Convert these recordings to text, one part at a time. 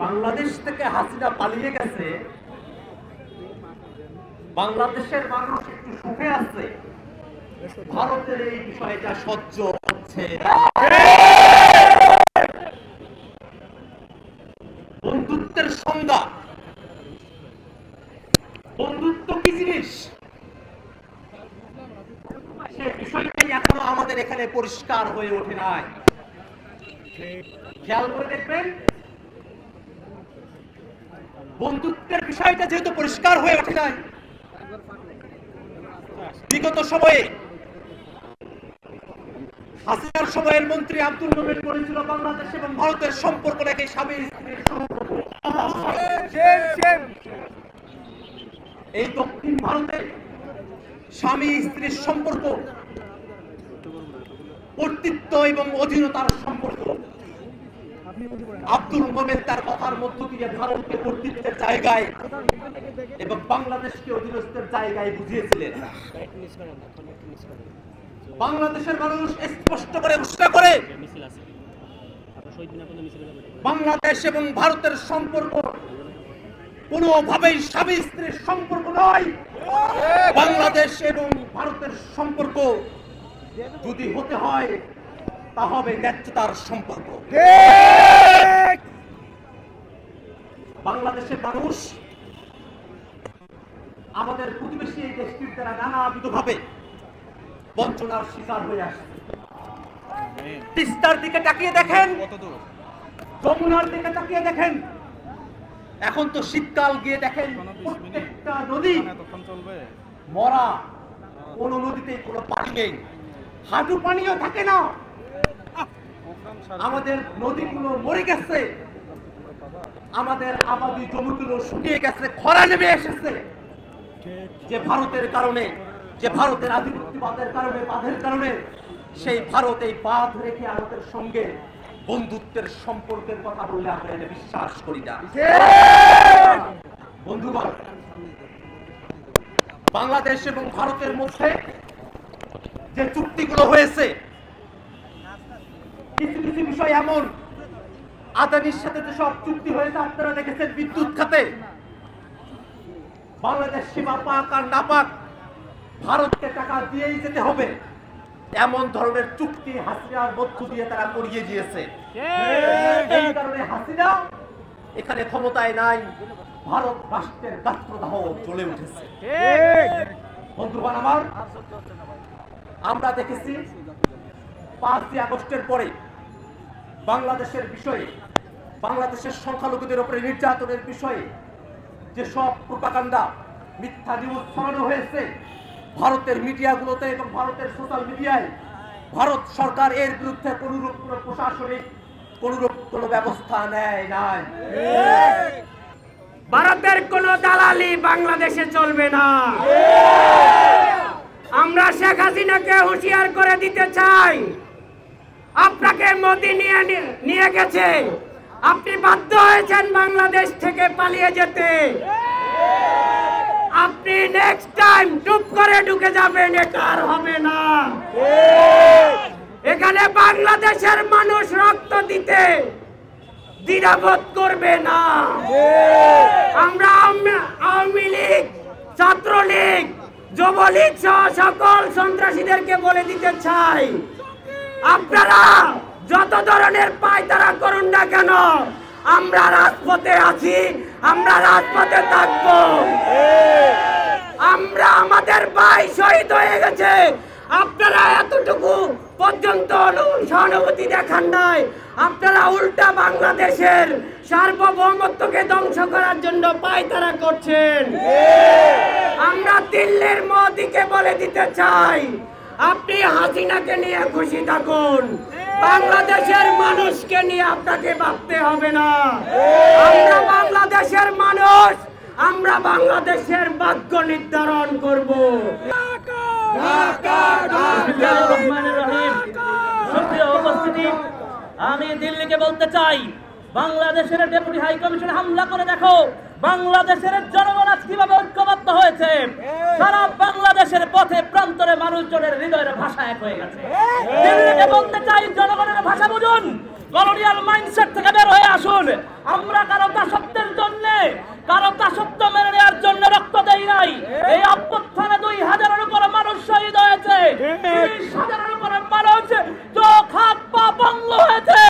বাংলাদেশ থেকে হাসিনা পালিয়ে গেছে, বাংলাদেশের মানুষ একটু সুখে আছে, ভারতের এই বিষয়টা সহ্য হচ্ছে না। বন্ধুত্বের সংজ্ঞা, বন্ধুত্ব কি জিনিস, সে বিষয়টাই এখনো আমাদের এখানে পরিষ্কার হয়ে ওঠে নাই। খেয়াল করে দেখবেন, বন্ধুত্বের বিষয়টা যেহেতু পরিষ্কার হয়ে ওঠে নাই, বিগত সময়ে হাসিনার সময়ের মন্ত্রী আব্দুল মোমেন বলেছিল বাংলাদেশ এবং ভারতের সম্পর্ক নাকি স্বামী স্ত্রীর সম্পর্ক। এই দক্ষিণ ভারতে স্বামী স্ত্রীর সম্পর্ক, কর্তৃত্ব এবং অধীনতার সম্পর্ক। আব্দুল মোমেন তার কথার মধ্য দিয়ে ভারতকে কর্তৃত্বের জায়গায় এবং বাংলাদেশকে অধীনস্থের জায়গায় বুঝিয়েছিলেন। বাংলাদেশের মানুষ স্পষ্ট করে ঘোষণা করে বাংলাদেশ এবং ভারতের সম্পর্ক কোনোভাবেই স্বামী স্ত্রীর সম্পর্ক নয়। বাংলাদেশ এবং ভারতের সম্পর্ক যদি হতে হয় তা হবে ন্যায্যতার সম্পর্ক। বাংলাদেশের মানুষ আমাদের প্রতিবেশী এই দেশটির দ্বারা নানাবিধভাবে বঞ্চনার শিকার হয়ে আসছে। তিস্তার দিকে তাকিয়ে দেখেন, যমুনার দিকে তাকিয়ে দেখেন, এখন তো শীতকাল গিয়ে দেখেন প্রত্যেকটা নদী মরা, কোন নদীতে কোনো পানি নেই, হাঁটু পানিও থাকে না। আমাদের নদীগুলো মরে গেছে, আমাদের আবাদি জমিগুলো শুকিয়ে গেছে, খরা নেমে এসেছে। যে ভারতের কারণে, যে ভারতের আধিপত্যবাদের কারণে, বাঁধের কারণে, সেই ভারত এই বাঁধ রেখে আমাদের সঙ্গে বন্ধুত্বের সম্পর্কের কথা বললে আমরা এটা বিশ্বাস করি না। বন্ধুগণ, বাংলাদেশ এবং ভারতের মধ্যে যে চুক্তিগুলো হয়েছে, কিছু কিছু বিষয় এমন, আদানির সাথে যে সব চুক্তি হয়েছে আপনারা দেখেছেন বিদ্যুৎ খাতে, বাংলাদেশ সীমা পাক আর না পাক ভারতকে টাকা দিয়েই যেতে হবে, এমন ধরনের চুক্তি হাসিনার মধ্য দিয়ে তারা করিয়ে দিয়েছে। এই কারণে হাসিনা এখানে ক্ষমতায় নাই, ভারত রাষ্ট্রের গাত্রদাহ জ্বলে উঠেছে। বন্ধুগণ আমার, আমরা দেখেছি 5ই আগস্টের পরে বাংলাদেশের বিষয়ে, বাংলাদেশের সংখ্যালঘুদের উপরে নির্যাতনের বিষয়ে যে সব প্রোপাগান্ডা, মিথ্যা নিউজ ছড়ানো হয়েছে ভারতের মিডিয়াগুলোতে এবং ভারতের সোশ্যাল মিডিয়ায়, ভারত সরকার এর বিরুদ্ধে কোনরূপ কোনো প্রশাসনিক কোনো ব্যবস্থা নেয় নাই। ভারতের কোন দালালি বাংলাদেশে চলবে না। আমরা শেখ হাসিনাকে হুঁশিয়ার করে দিতে চাই, আপনাকে মোদি নিয়ে গেছে, আপনি বাধ্য হয়েছেন বাংলাদেশ থেকে পালিয়ে যেতে। আপনি নেক্সট টাইম চুপ করে ঢুকে যাবেন, এটা আর হবে না। এখানে বাংলাদেশের মানুষ রক্ত দিতে দ্বিধাবোধ করবে না। আমরা আওয়ামী লীগ, ছাত্রলীগ, যুবলীগ সহ সকল সন্ত্রাসীদেরকে বলে দিতে চাই, আপনারা যত ধরনের পায়তারা করুন না কেন, আমরা রাজপথে আছি, আমরা রাজপথে থাকবো। আমরা, আমাদের ভাই শহীদ হয়ে গেছে, আপনারা এতটুকু পর্যন্ত সহানুভূতি দেখান নাই, আপনারা উল্টা বাংলাদেশের সার্বভৌমত্বকে ধ্বংস করার জন্য পায়তারা করছেন। আমরা দিল্লির মোদিকে বলে দিতে চাই, আপনি হাসিনাকে নিয়ে খুশি থাকুন, বাংলাদেশের মানুষকে নিয়ে আপনাকে ভাবতে হবে না। আমরা বাংলাদেশের মানুষ, আমরা বাংলাদেশের ভাগ্য নির্ধারণ করব। আমি দিল্লিকে বলতে চাই, বাংলাদেশের ডেপুটি হাই কমিশনে হামলা করে দেখো বাংলাদেশের জনগণ আজ কিভাবে ঐক্যবদ্ধ হয়েছে। সারা বাংলাদেশের পথে প্রান্তরে মানুষজনের হৃদয়ের ভাষা এক হয়ে গেছে। দিল্লিকে বলতে চাই, জনগণের ভাষা বুঝুন, কলোনিয়াল মাইন্ডসেট থেকে বের হয়ে আসুন। আমরা কারো কারো দাসত্ব মেনে নেওয়ার জন্য রক্ত দেই নাই। এই অভ্যুত্থানে 2000-এর উপরে মানুষ শহীদ হয়েছে, 30,000-এর উপরে মানুষ চোখ হাত পা বন্ধ হয়েছে।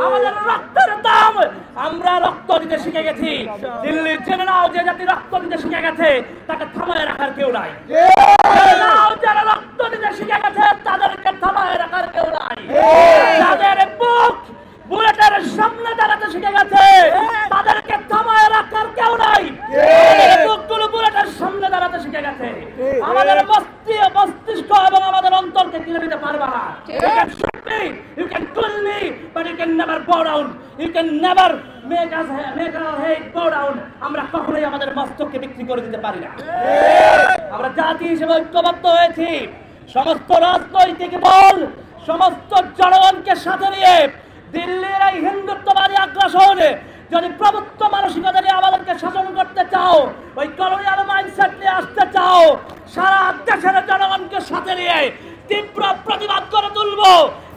আমাদের রক্তের দাম, আমরা রক্ত দিতে শিখে গেছি। দিল্লি জেনে নাও, যে জাতি রক্ত দিতে শিখে গেছে তাকে থামায় রাখার কেউ নাই। যারা রক্ত দিতে শিখে গেছে তাদেরকে থামায় রাখার কেউ নাই। যাদের বুক বুলেটের সামনে দাঁড়াতে শিখে গেছে তাদেরকে থামায় রাখার কেউ নাই। বুকগুলো বুলেটের সামনে দাঁড়াতে শিখে গেছে। আমাদের মস্তিষ্ক এবং আমাদের অন্তরকে কিনে নিতে পারবে না। You can kill me, but you can never bow down. You can never make our head bow down. আমরা কখনোই আমাদের মস্তককে বিক্রি করে দিতে পারি না। আমরা জাতি হিসেবে ঐক্যবদ্ধ হয়েছি। সমস্ত রাজনৈতিক দল, সমস্ত জনগণকে সাথে নিয়ে দিল্লির এই হিন্দুত্ববাদী আগ্রাসন, যদি প্রভুত্ব মানসিকতা নিয়ে আমাদেরকে শাসন করতে চাও, ওই কলোনিয়াল মাইন্ডসেট নিয়ে আসতে চাও, সারা দেশের জনগণকে সাথে নিয়ে তীব্র প্রতিবাদ করে তুলব।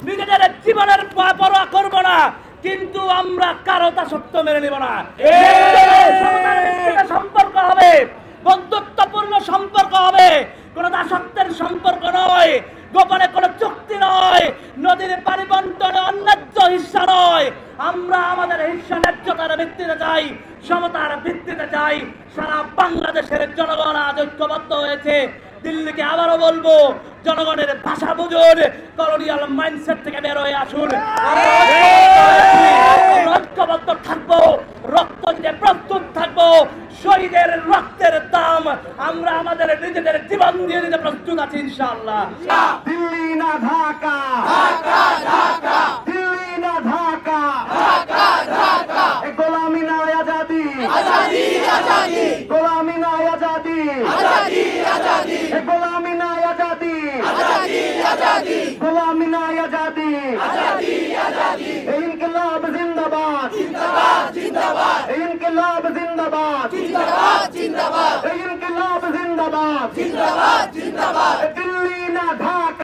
নিজেদের জীবনের পরোয়া করব না, কিন্তু আমরা কারো দাসত্ব মেনে নিব না। সম্পর্ক হবে, বন্ধুত্বপূর্ণ সম্পর্ক হবে, কোন দাসত্বের সম্পর্ক নয়, গোপনে কোন চুক্তি নয়, নদীর পানি বন্টনে অন্যায্য হিস্সা নয়। আমরা আমাদের হিস্সা ন্যায্যতার ভিত্তিতে চাই, সমতার ভিত্তিতে চাই। সারা বাংলাদেশের জনগণ আজ ঐক্যবদ্ধ হয়েছে। দিল্লিকে আবারও বলবো, জনগণের ভাষা বুঝুন, কলোনিয়াল মাইন্ডসেট থেকে বের হয়ে আসুন। ঐক্যবদ্ধ থাকবো, রক্ত দিতে প্রস্তুত থাকবো। শহীদের রক্তের দাম আমরা আমাদের নিজেদের জীবন দিয়ে দিতে প্রস্তুত আছি ইনশাআল্লাহ। দিল্লি না ঢাকা, দিল্লি না ঢাকা, গোলামি না আজাদি, গোলামি না আজাদি, গোলামি না আজাদি, গোলামি না আজাদি, ইনকিলাব জিন্দাবাদ, ইনকিলাব জিন্দাবাদ, ইনকিলাব জিন্দাবাদ, দিল্লি না ঢাকা।